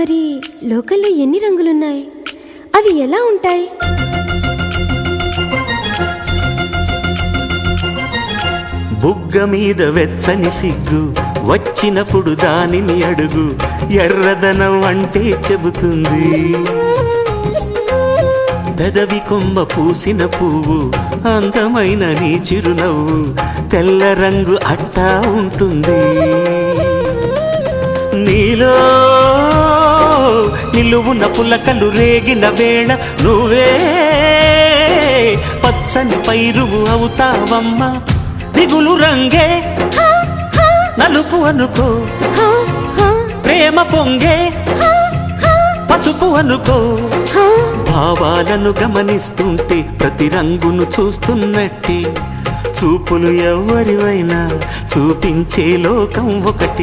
మరి లోకల్లో ఎన్ని రంగులున్నాయి? అవి ఎలా ఉంటాయి? బుగ్గ మీద వెచ్చని సిగ్గు వచ్చినప్పుడు దానిని అడుగు, ఎర్రదనం అంటే చెబుతుంది. పెదవి కొమ్మ పూసిన పువ్వు అందమైన నీ చిరునవ్వు, తెల్ల రంగు అట్టా ఉంటుంది. నీలో నిలువున పులకలు రేగిన వేళ నువ్వే పచ్చని పైరువు అవుతావమ్మా. దిగులు రంగే నలుపు అనుకో, ప్రేమ పొంగే పసుపు అనుకో. భావాలను గమనిస్తుంటే ప్రతి రంగును చూస్తున్నట్టే, చూపులు ఎవరివైనా చూపించే లోకం ఒకటి.